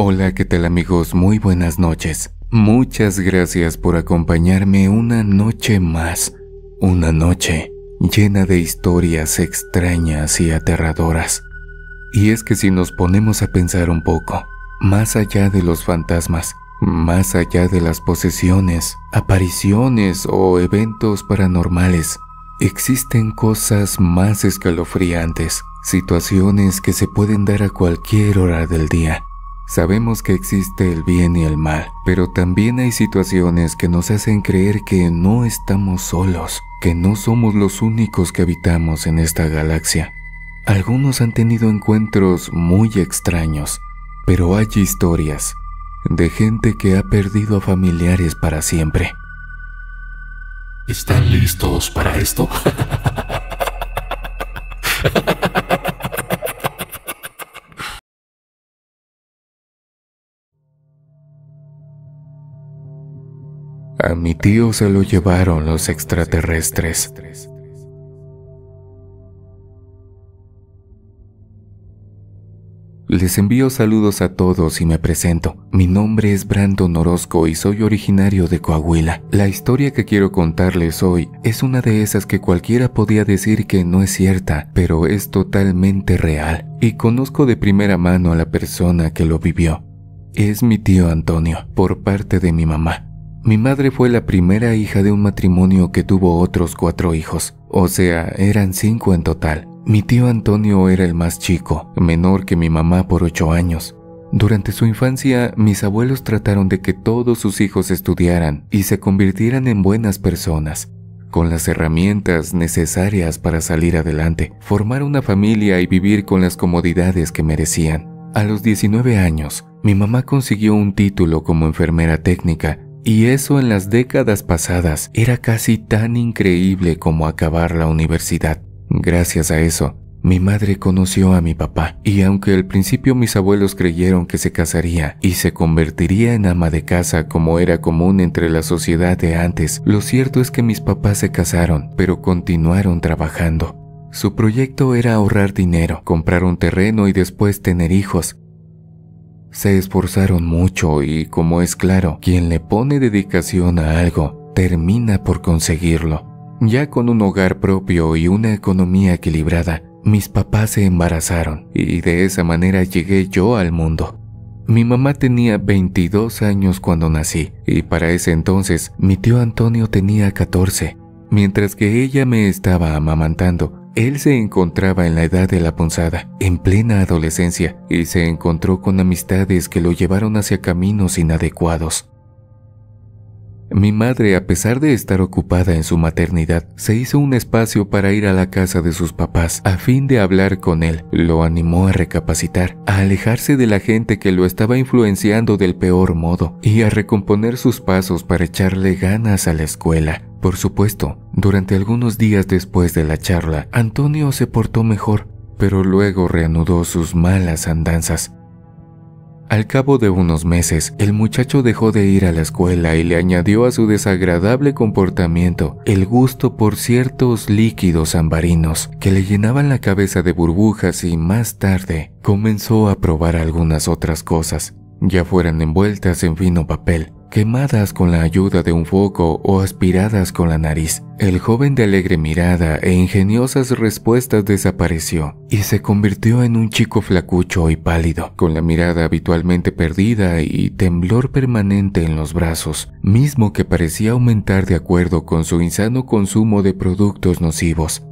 Hola, ¿qué tal amigos? Muy buenas noches. Muchas gracias por acompañarme una noche más. Una noche llena de historias extrañas y aterradoras. Y es que si nos ponemos a pensar un poco, más allá de los fantasmas, más allá de las posesiones, apariciones o eventos paranormales, existen cosas más escalofriantes, situaciones que se pueden dar a cualquier hora del día. Sabemos que existe el bien y el mal, pero también hay situaciones que nos hacen creer que no estamos solos, que no somos los únicos que habitamos en esta galaxia. Algunos han tenido encuentros muy extraños, pero hay historias de gente que ha perdido a familiares para siempre. ¿Están listos para esto? A mi tío se lo llevaron los extraterrestres. Les envío saludos a todos y me presento. Mi nombre es Brandon Orozco y soy originario de Coahuila. La historia que quiero contarles hoy es una de esas que cualquiera podía decir que no es cierta, pero es totalmente real. Y conozco de primera mano a la persona que lo vivió. Es mi tío Antonio, por parte de mi mamá. Mi madre fue la primera hija de un matrimonio que tuvo otros 4 hijos, o sea, eran 5 en total. Mi tío Antonio era el más chico, menor que mi mamá por 8 años. Durante su infancia, mis abuelos trataron de que todos sus hijos estudiaran y se convirtieran en buenas personas, con las herramientas necesarias para salir adelante, formar una familia y vivir con las comodidades que merecían. A los 19 años, mi mamá consiguió un título como enfermera técnica, y eso en las décadas pasadas era casi tan increíble como acabar la universidad. Gracias a eso, mi madre conoció a mi papá, y aunque al principio mis abuelos creyeron que se casaría y se convertiría en ama de casa como era común entre la sociedad de antes, lo cierto es que mis papás se casaron, pero continuaron trabajando. Su proyecto era ahorrar dinero, comprar un terreno y después tener hijos. Se esforzaron mucho y, como es claro, quien le pone dedicación a algo, termina por conseguirlo. Ya con un hogar propio y una economía equilibrada, mis papás se embarazaron y de esa manera llegué yo al mundo. Mi mamá tenía 22 años cuando nací y para ese entonces mi tío Antonio tenía 14. Mientras que ella me estaba amamantando, él se encontraba en la edad de la punzada, en plena adolescencia, y se encontró con amistades que lo llevaron hacia caminos inadecuados. Mi madre, a pesar de estar ocupada en su maternidad, se hizo un espacio para ir a la casa de sus papás a fin de hablar con él. Lo animó a recapacitar, a alejarse de la gente que lo estaba influenciando del peor modo y a recomponer sus pasos para echarle ganas a la escuela. Por supuesto, durante algunos días después de la charla, Antonio se portó mejor, pero luego reanudó sus malas andanzas. Al cabo de unos meses, el muchacho dejó de ir a la escuela y le añadió a su desagradable comportamiento el gusto por ciertos líquidos ambarinos que le llenaban la cabeza de burbujas y más tarde comenzó a probar algunas otras cosas, ya fueran envueltas en fino papel, quemadas con la ayuda de un foco o aspiradas con la nariz. El joven de alegre mirada e ingeniosas respuestas desapareció y se convirtió en un chico flacucho y pálido, con la mirada habitualmente perdida y temblor permanente en los brazos, mismo que parecía aumentar de acuerdo con su insano consumo de productos nocivos.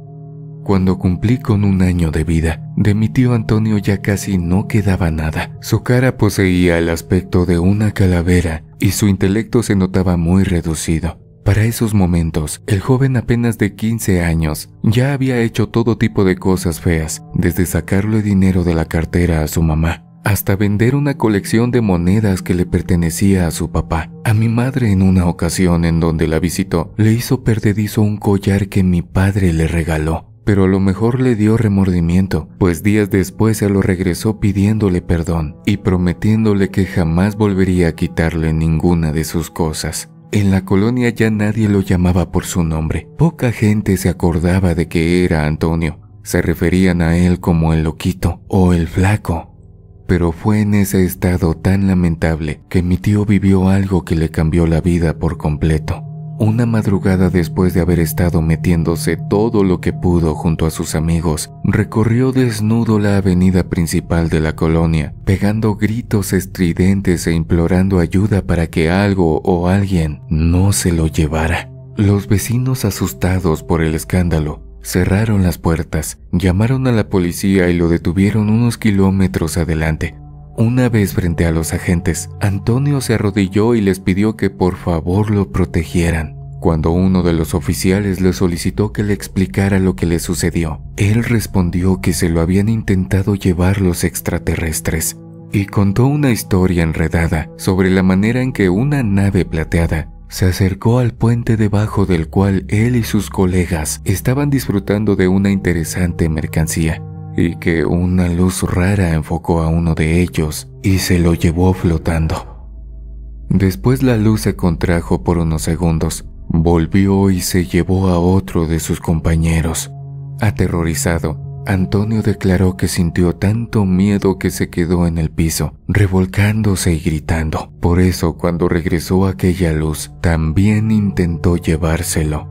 Cuando cumplí con 1 año de vida, de mi tío Antonio ya casi no quedaba nada. Su cara poseía el aspecto de una calavera y su intelecto se notaba muy reducido. Para esos momentos, el joven apenas de 15 años ya había hecho todo tipo de cosas feas, desde sacarle dinero de la cartera a su mamá, hasta vender una colección de monedas que le pertenecía a su papá. A mi madre, en una ocasión en donde la visitó, le hizo perdedizo un collar que mi padre le regaló. Pero a lo mejor le dio remordimiento, pues días después se lo regresó pidiéndole perdón y prometiéndole que jamás volvería a quitarle ninguna de sus cosas. En la colonia ya nadie lo llamaba por su nombre. Poca gente se acordaba de que era Antonio. Se referían a él como el loquito o el flaco. pero fue en ese estado tan lamentable que mi tío vivió algo que le cambió la vida por completo. Una madrugada, después de haber estado metiéndose todo lo que pudo junto a sus amigos, recorrió desnudo la avenida principal de la colonia, pegando gritos estridentes e implorando ayuda para que algo o alguien no se lo llevara. Los vecinos, asustados por el escándalo, cerraron las puertas, llamaron a la policía y lo detuvieron unos kilómetros adelante. Una vez frente a los agentes, Antonio se arrodilló y les pidió que por favor lo protegieran. Cuando uno de los oficiales le solicitó que le explicara lo que le sucedió, él respondió que se lo habían intentado llevar los extraterrestres y contó una historia enredada sobre la manera en que una nave plateada se acercó al puente debajo del cual él y sus colegas estaban disfrutando de una interesante mercancía, y que una luz rara enfocó a uno de ellos y se lo llevó flotando. Después la luz se contrajo por unos segundos, volvió y se llevó a otro de sus compañeros. Aterrorizado, Antonio declaró que sintió tanto miedo que se quedó en el piso, revolcándose y gritando. Por eso, cuando regresó aquella luz, también intentó llevárselo.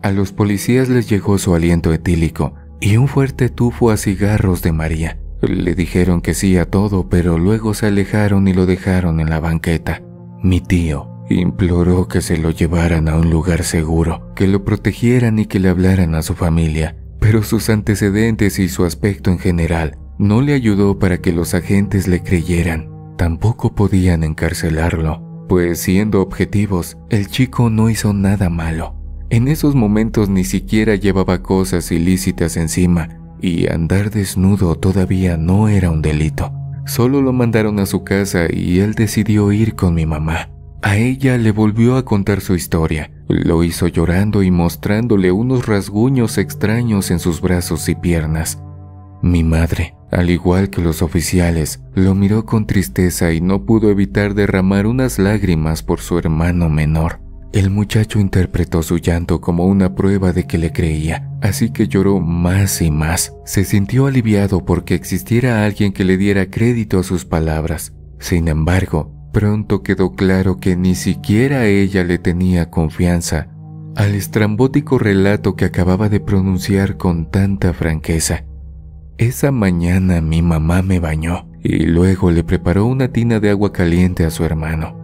A los policías les llegó su aliento etílico y un fuerte tufo a cigarros de María. Le dijeron que sí a todo, pero luego se alejaron y lo dejaron en la banqueta. Mi tío imploró que se lo llevaran a un lugar seguro, que lo protegieran y que le hablaran a su familia, pero sus antecedentes y su aspecto en general no le ayudó para que los agentes le creyeran. Tampoco podían encarcelarlo, pues siendo objetivos, el chico no hizo nada malo. En esos momentos ni siquiera llevaba cosas ilícitas encima y andar desnudo todavía no era un delito. Solo lo mandaron a su casa y él decidió ir con mi mamá. A ella le volvió a contar su historia. Lo hizo llorando y mostrándole unos rasguños extraños en sus brazos y piernas. Mi madre, al igual que los oficiales, lo miró con tristeza y no pudo evitar derramar unas lágrimas por su hermano menor. El muchacho interpretó su llanto como una prueba de que le creía, así que lloró más y más. Se sintió aliviado porque existiera alguien que le diera crédito a sus palabras. Sin embargo, pronto quedó claro que ni siquiera ella le tenía confianza al estrambótico relato que acababa de pronunciar con tanta franqueza. Esa mañana mi mamá me bañó y luego le preparó una tina de agua caliente a su hermano.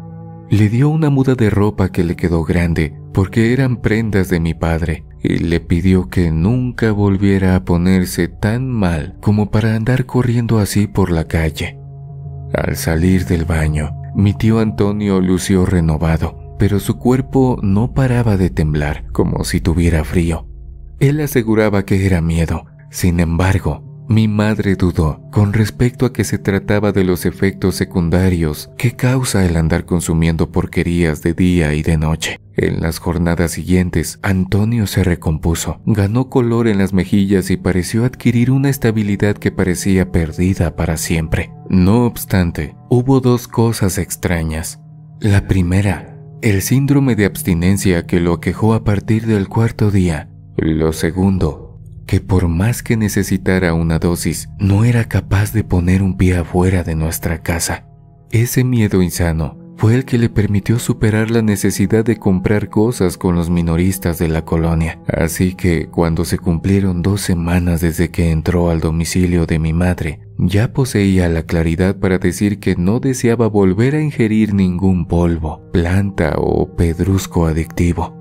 Le dio una muda de ropa que le quedó grande porque eran prendas de mi padre y le pidió que nunca volviera a ponerse tan mal como para andar corriendo así por la calle. Al salir del baño, mi tío Antonio lució renovado, pero su cuerpo no paraba de temblar como si tuviera frío. Él aseguraba que era miedo. Sin embargo, mi madre dudó con respecto a que se trataba de los efectos secundarios que causa el andar consumiendo porquerías de día y de noche. En las jornadas siguientes, Antonio se recompuso, ganó color en las mejillas y pareció adquirir una estabilidad que parecía perdida para siempre. No obstante, hubo dos cosas extrañas. La primera, el síndrome de abstinencia que lo aquejó a partir del cuarto día. Lo segundo, que por más que necesitara una dosis, no era capaz de poner un pie afuera de nuestra casa. Ese miedo insano fue el que le permitió superar la necesidad de comprar cosas con los minoristas de la colonia. Así que, cuando se cumplieron 2 semanas desde que entró al domicilio de mi madre, ya poseía la claridad para decir que no deseaba volver a ingerir ningún polvo, planta o pedrusco adictivo.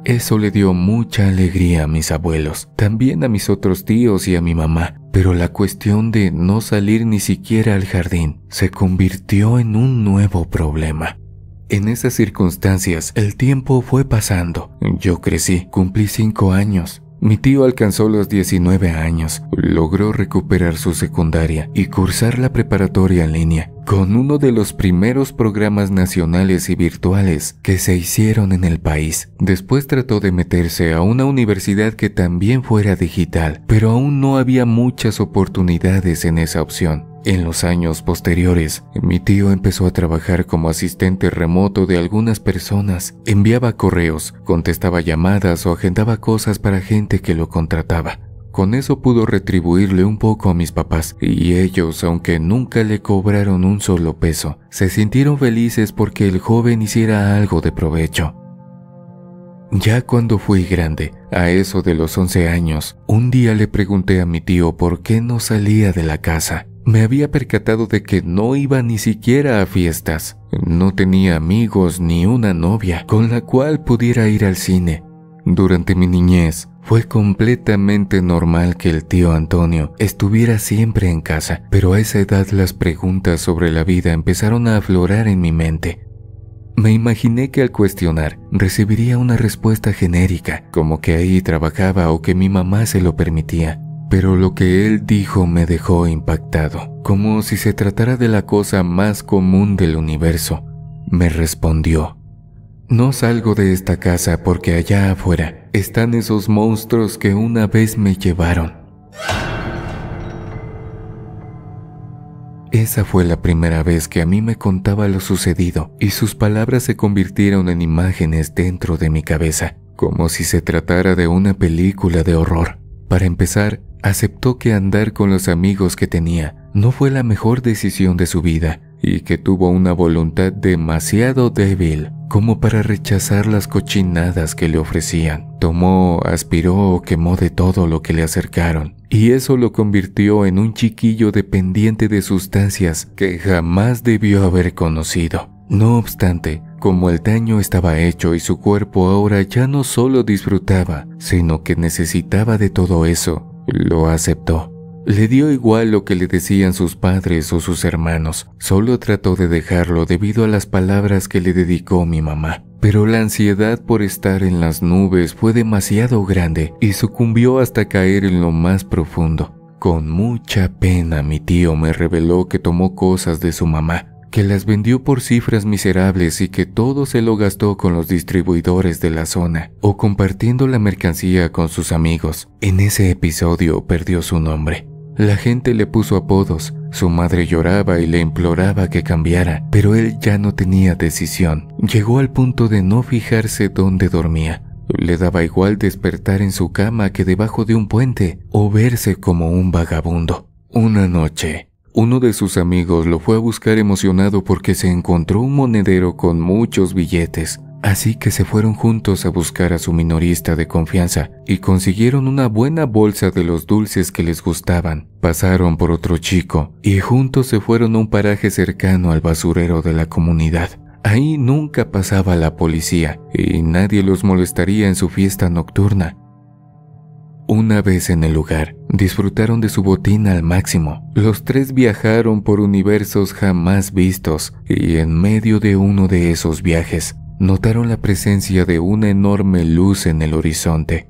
Eso le dio mucha alegría a mis abuelos, también a mis otros tíos y a mi mamá, pero la cuestión de no salir ni siquiera al jardín se convirtió en un nuevo problema. En esas circunstancias, el tiempo fue pasando. Yo crecí, cumplí 5 años. Mi tío alcanzó los 19 años, logró recuperar su secundaria y cursar la preparatoria en línea, con uno de los primeros programas nacionales y virtuales que se hicieron en el país. Después trató de meterse a una universidad que también fuera digital, pero aún no había muchas oportunidades en esa opción. En los años posteriores, mi tío empezó a trabajar como asistente remoto de algunas personas. Enviaba correos, contestaba llamadas o agendaba cosas para gente que lo contrataba. con eso pudo retribuirle un poco a mis papás, y ellos, aunque nunca le cobraron un solo peso, se sintieron felices porque el joven hiciera algo de provecho. Ya cuando fui grande, a eso de los 11 años, un día le pregunté a mi tío por qué no salía de la casa. Me había percatado de que no iba ni siquiera a fiestas. No tenía amigos ni una novia con la cual pudiera ir al cine. Durante mi niñez, fue completamente normal que el tío Antonio estuviera siempre en casa, pero a esa edad las preguntas sobre la vida empezaron a aflorar en mi mente. Me imaginé que al cuestionar recibiría una respuesta genérica, como que ahí trabajaba o que mi mamá se lo permitía. Pero lo que él dijo me dejó impactado, como si se tratara de la cosa más común del universo. Me respondió: no salgo de esta casa porque allá afuera están esos monstruos que una vez me llevaron. Esa fue la primera vez que a mí me contaba lo sucedido y sus palabras se convirtieron en imágenes dentro de mi cabeza, como si se tratara de una película de horror. Para empezar, aceptó que andar con los amigos que tenía no fue la mejor decisión de su vida y que tuvo una voluntad demasiado débil como para rechazar las cochinadas que le ofrecían. Tomó, aspiró o quemó de todo lo que le acercaron, y eso lo convirtió en un chiquillo dependiente de sustancias que jamás debió haber conocido. No obstante, como el daño estaba hecho y su cuerpo ahora ya no solo disfrutaba, sino que necesitaba de todo eso, lo aceptó. Le dio igual lo que le decían sus padres o sus hermanos, solo trató de dejarlo debido a las palabras que le dedicó mi mamá. Pero la ansiedad por estar en las nubes fue demasiado grande y sucumbió hasta caer en lo más profundo. Con mucha pena mi tío me reveló que tomó cosas de su mamá, que las vendió por cifras miserables y que todo se lo gastó con los distribuidores de la zona o compartiendo la mercancía con sus amigos. En ese episodio perdió su nombre. La gente le puso apodos, su madre lloraba y le imploraba que cambiara, pero él ya no tenía decisión. Llegó al punto de no fijarse dónde dormía. Le daba igual despertar en su cama que debajo de un puente o verse como un vagabundo. Una noche, uno de sus amigos lo fue a buscar emocionado porque se encontró un monedero con muchos billetes. Así que se fueron juntos a buscar a su minorista de confianza y consiguieron una buena bolsa de los dulces que les gustaban. Pasaron por otro chico y juntos se fueron a un paraje cercano al basurero de la comunidad. Ahí nunca pasaba la policía y nadie los molestaría en su fiesta nocturna. Una vez en el lugar, disfrutaron de su botín al máximo. Los tres viajaron por universos jamás vistos y en medio de uno de esos viajes, notaron la presencia de una enorme luz en el horizonte.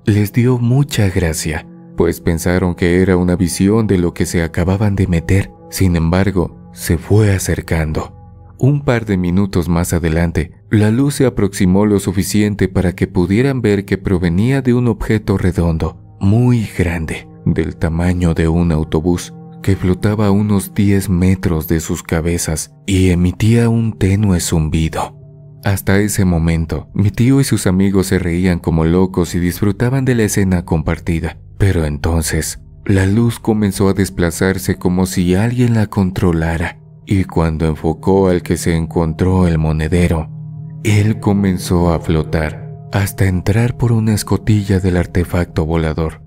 Les dio mucha gracia, pues pensaron que era una visión de lo que se acababan de meter. Sin embargo, se fue acercando. Un par de minutos más adelante, la luz se aproximó lo suficiente para que pudieran ver que provenía de un objeto redondo, muy grande, del tamaño de un autobús, que flotaba a unos 10 metros de sus cabezas y emitía un tenue zumbido. Hasta ese momento, mi tío y sus amigos se reían como locos y disfrutaban de la escena compartida. Pero entonces, la luz comenzó a desplazarse como si alguien la controlara, y cuando enfocó al que se encontró el monedero, él comenzó a flotar hasta entrar por una escotilla del artefacto volador.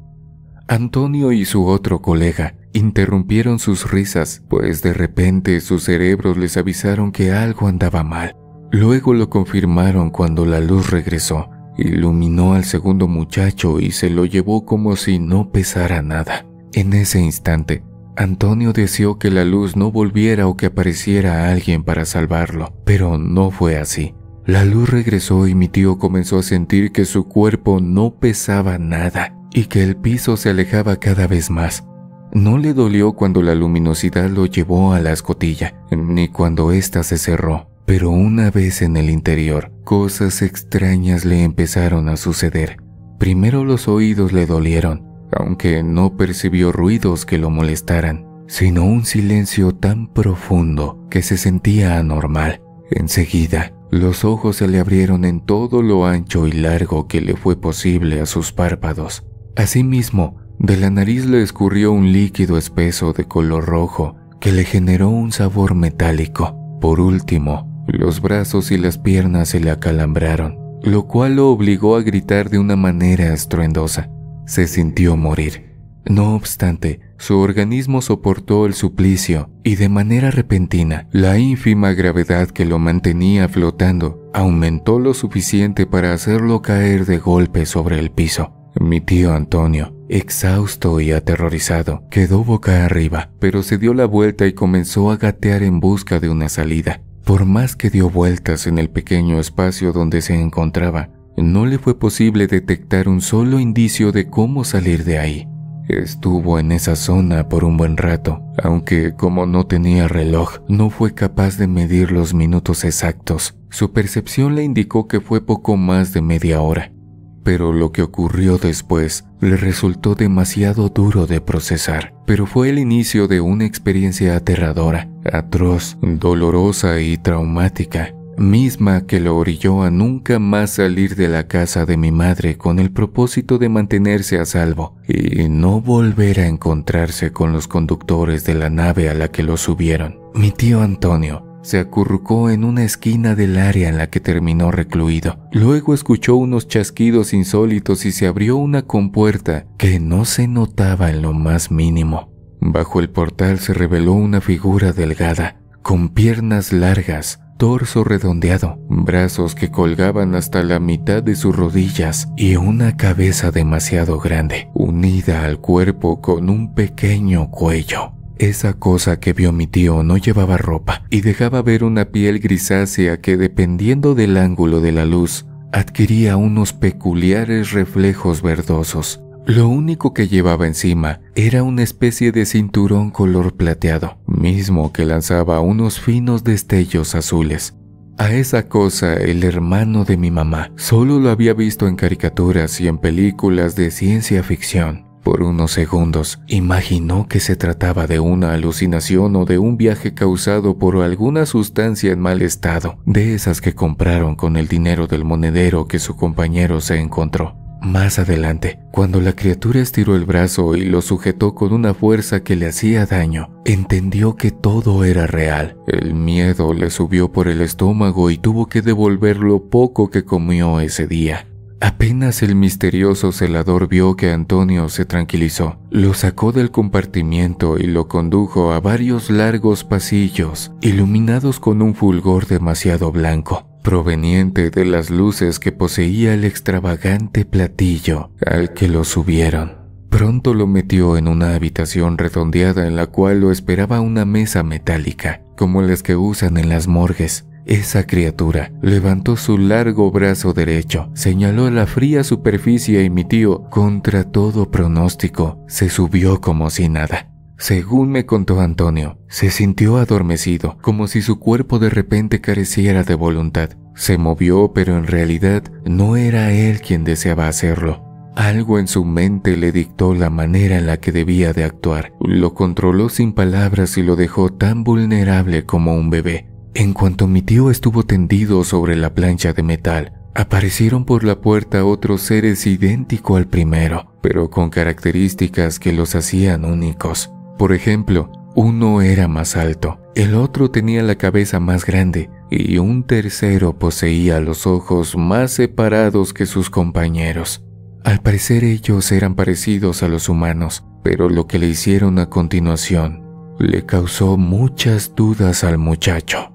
Antonio y su otro colega interrumpieron sus risas, pues de repente sus cerebros les avisaron que algo andaba mal. Luego lo confirmaron cuando la luz regresó, iluminó al segundo muchacho y se lo llevó como si no pesara nada. En ese instante, Antonio deseó que la luz no volviera o que apareciera alguien para salvarlo, pero no fue así. La luz regresó y mi tío comenzó a sentir que su cuerpo no pesaba nada y que el piso se alejaba cada vez más. No le dolió cuando la luminosidad lo llevó a la escotilla, ni cuando ésta se cerró. Pero una vez en el interior, cosas extrañas le empezaron a suceder. Primero los oídos le dolieron, aunque no percibió ruidos que lo molestaran, sino un silencio tan profundo que se sentía anormal. Enseguida, los ojos se le abrieron en todo lo ancho y largo que le fue posible a sus párpados. Asimismo, De la nariz le escurrió un líquido espeso de color rojo que le generó un sabor metálico. Por último, los brazos y las piernas se le acalambraron, lo cual lo obligó a gritar de una manera estruendosa. Se sintió morir. No obstante, su organismo soportó el suplicio y de manera repentina, la ínfima gravedad que lo mantenía flotando aumentó lo suficiente para hacerlo caer de golpe sobre el piso. Mi tío Antonio, exhausto y aterrorizado, quedó boca arriba, pero se dio la vuelta y comenzó a gatear en busca de una salida. Por más que dio vueltas en el pequeño espacio donde se encontraba, no le fue posible detectar un solo indicio de cómo salir de ahí. Estuvo en esa zona por un buen rato, aunque como no tenía reloj, no fue capaz de medir los minutos exactos. Su percepción le indicó que fue poco más de media hora. Pero lo que ocurrió después le resultó demasiado duro de procesar. Pero fue el inicio de una experiencia aterradora, atroz, dolorosa y traumática, misma que lo orilló a nunca más salir de la casa de mi madre con el propósito de mantenerse a salvo y no volver a encontrarse con los conductores de la nave a la que lo subieron. Mi tío Antonio se acurrucó en una esquina del área en la que terminó recluido. Luego escuchó unos chasquidos insólitos y se abrió una compuerta que no se notaba en lo más mínimo. Bajo el portal se reveló una figura delgada, con piernas largas, torso redondeado, brazos que colgaban hasta la mitad de sus rodillas y una cabeza demasiado grande, unida al cuerpo con un pequeño cuello. Esa cosa que vio mi tío no llevaba ropa y dejaba ver una piel grisácea que, dependiendo del ángulo de la luz, adquiría unos peculiares reflejos verdosos. Lo único que llevaba encima era una especie de cinturón color plateado, mismo que lanzaba unos finos destellos azules. A esa cosa el hermano de mi mamá solo lo había visto en caricaturas y en películas de ciencia ficción. Por unos segundos, imaginó que se trataba de una alucinación o de un viaje causado por alguna sustancia en mal estado, de esas que compraron con el dinero del monedero que su compañero se encontró. Más adelante, cuando la criatura estiró el brazo y lo sujetó con una fuerza que le hacía daño, entendió que todo era real. El miedo le subió por el estómago y tuvo que devolver lo poco que comió ese día. Apenas el misterioso celador vio que Antonio se tranquilizó, lo sacó del compartimiento y lo condujo a varios largos pasillos, iluminados con un fulgor demasiado blanco, proveniente de las luces que poseía el extravagante platillo al que lo subieron. Pronto lo metió en una habitación redondeada en la cual lo esperaba una mesa metálica, como las que usan en las morgues. Esa criatura levantó su largo brazo derecho, señaló la fría superficie y mi tío, contra todo pronóstico, se subió como si nada. Según me contó Antonio, se sintió adormecido, como si su cuerpo de repente careciera de voluntad. Se movió, pero en realidad no era él quien deseaba hacerlo. Algo en su mente le dictó la manera en la que debía de actuar. Lo controló sin palabras y lo dejó tan vulnerable como un bebé. En cuanto mi tío estuvo tendido sobre la plancha de metal, aparecieron por la puerta otros seres idénticos al primero, pero con características que los hacían únicos. Por ejemplo, uno era más alto, el otro tenía la cabeza más grande y un tercero poseía los ojos más separados que sus compañeros. Al parecer ellos eran parecidos a los humanos, pero lo que le hicieron a continuación le causó muchas dudas al muchacho.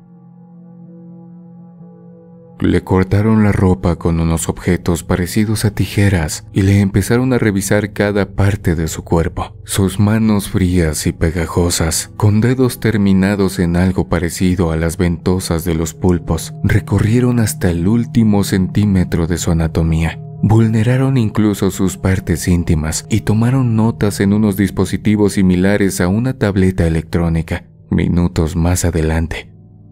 Le cortaron la ropa con unos objetos parecidos a tijeras y le empezaron a revisar cada parte de su cuerpo. Sus manos frías y pegajosas, con dedos terminados en algo parecido a las ventosas de los pulpos, recorrieron hasta el último centímetro de su anatomía. Vulneraron incluso sus partes íntimas y tomaron notas en unos dispositivos similares a una tableta electrónica. Minutos más adelante,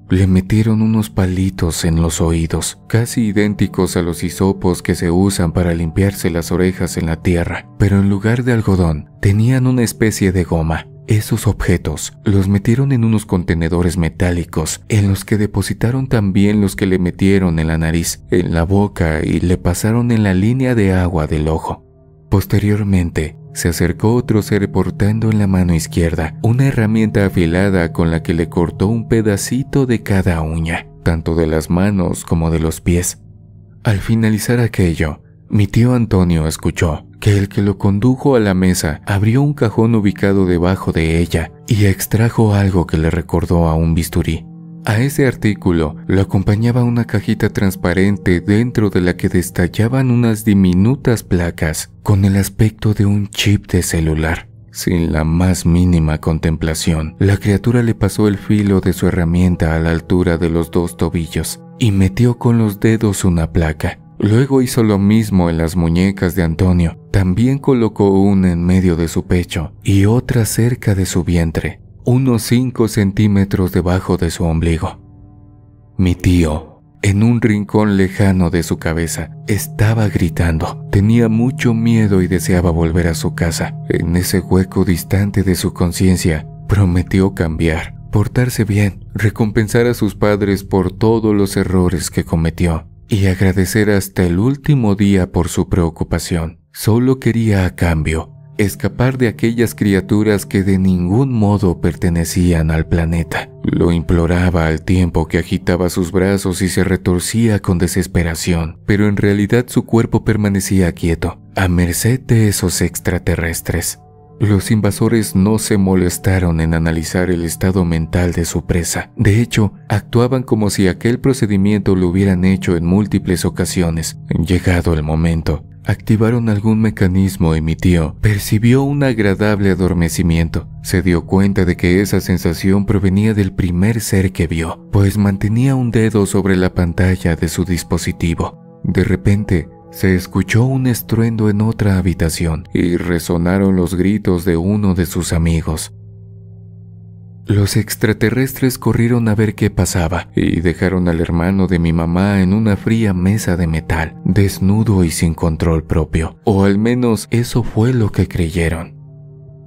le metieron unos palitos en los oídos, casi idénticos a los hisopos que se usan para limpiarse las orejas en la tierra, pero en lugar de algodón, tenían una especie de goma. Esos objetos los metieron en unos contenedores metálicos, en los que depositaron también los que le metieron en la nariz, en la boca y le pasaron en la línea de agua del ojo. Posteriormente, se acercó otro ser portando en la mano izquierda una herramienta afilada con la que le cortó un pedacito de cada uña, tanto de las manos como de los pies. Al finalizar aquello, mi tío Antonio escuchó que el que lo condujo a la mesa abrió un cajón ubicado debajo de ella y extrajo algo que le recordó a un bisturí. A ese artículo lo acompañaba una cajita transparente dentro de la que destallaban unas diminutas placas con el aspecto de un chip de celular. Sin la más mínima contemplación, la criatura le pasó el filo de su herramienta a la altura de los 2 tobillos y metió con los dedos una placa. Luego hizo lo mismo en las muñecas de Antonio. También colocó una en medio de su pecho y otra cerca de su vientre, unos 5 centímetros debajo de su ombligo. Mi tío, en un rincón lejano de su cabeza, estaba gritando. Tenía mucho miedo y deseaba volver a su casa. En ese hueco distante de su conciencia, prometió cambiar, portarse bien, recompensar a sus padres por todos los errores que cometió y agradecer hasta el último día por su preocupación. Solo quería a cambio escapar de aquellas criaturas que de ningún modo pertenecían al planeta. Lo imploraba al tiempo que agitaba sus brazos y se retorcía con desesperación, pero en realidad su cuerpo permanecía quieto, a merced de esos extraterrestres. Los invasores no se molestaron en analizar el estado mental de su presa. De hecho, actuaban como si aquel procedimiento lo hubieran hecho en múltiples ocasiones. Llegado el momento, activaron algún mecanismo y mi tío percibió un agradable adormecimiento. Se dio cuenta de que esa sensación provenía del primer ser que vio, pues mantenía un dedo sobre la pantalla de su dispositivo. De repente, se escuchó un estruendo en otra habitación y resonaron los gritos de uno de sus amigos. Los extraterrestres corrieron a ver qué pasaba y dejaron al hermano de mi mamá en una fría mesa de metal, desnudo y sin control propio, o al menos eso fue lo que creyeron.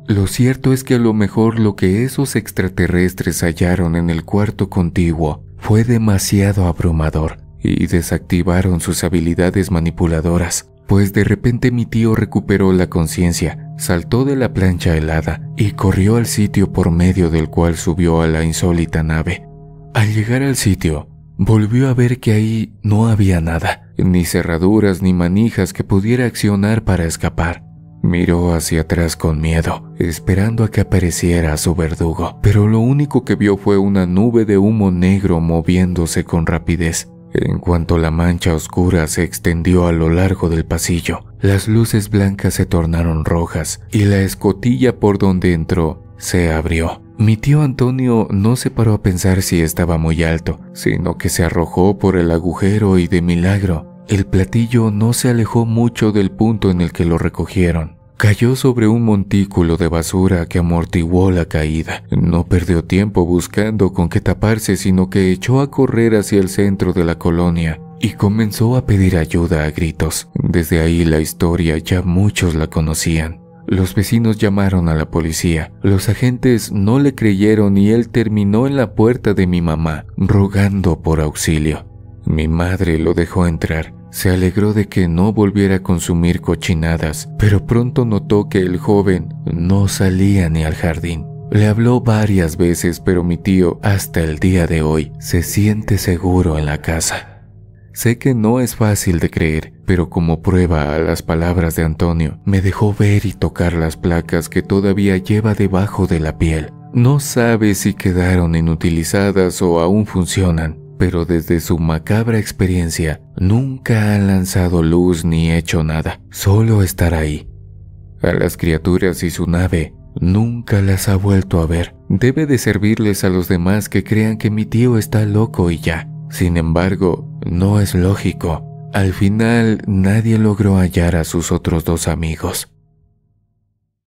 Lo cierto es que a lo mejor lo que esos extraterrestres hallaron en el cuarto contiguo fue demasiado abrumador y desactivaron sus habilidades manipuladoras, pues de repente mi tío recuperó la conciencia, saltó de la plancha helada y corrió al sitio por medio del cual subió a la insólita nave. Al llegar al sitio, volvió a ver que ahí no había nada, ni cerraduras ni manijas que pudiera accionar para escapar. Miró hacia atrás con miedo, esperando a que apareciera su verdugo, pero lo único que vio fue una nube de humo negro moviéndose con rapidez. En cuanto la mancha oscura se extendió a lo largo del pasillo, las luces blancas se tornaron rojas y la escotilla por donde entró se abrió. Mi tío Antonio no se paró a pensar si estaba muy alto, sino que se arrojó por el agujero y de milagro, el platillo no se alejó mucho del punto en el que lo recogieron. Cayó sobre un montículo de basura que amortiguó la caída. No perdió tiempo buscando con qué taparse, sino que echó a correr hacia el centro de la colonia y comenzó a pedir ayuda a gritos. Desde ahí la historia ya muchos la conocían. Los vecinos llamaron a la policía. Los agentes no le creyeron y él terminó en la puerta de mi mamá, rogando por auxilio. Mi madre lo dejó entrar. Se alegró de que no volviera a consumir cochinadas, pero pronto notó que el joven no salía ni al jardín. Le habló varias veces, pero mi tío, hasta el día de hoy, se siente seguro en la casa. Sé que no es fácil de creer, pero como prueba a las palabras de Antonio, me dejó ver y tocar las placas que todavía lleva debajo de la piel. No sabe si quedaron inutilizadas o aún funcionan, pero desde su macabra experiencia nunca han lanzado luz ni hecho nada, solo estar ahí. A las criaturas y su nave nunca las ha vuelto a ver. Debe de servirles a los demás que crean que mi tío está loco y ya. Sin embargo, no es lógico. Al final nadie logró hallar a sus otros 2 amigos.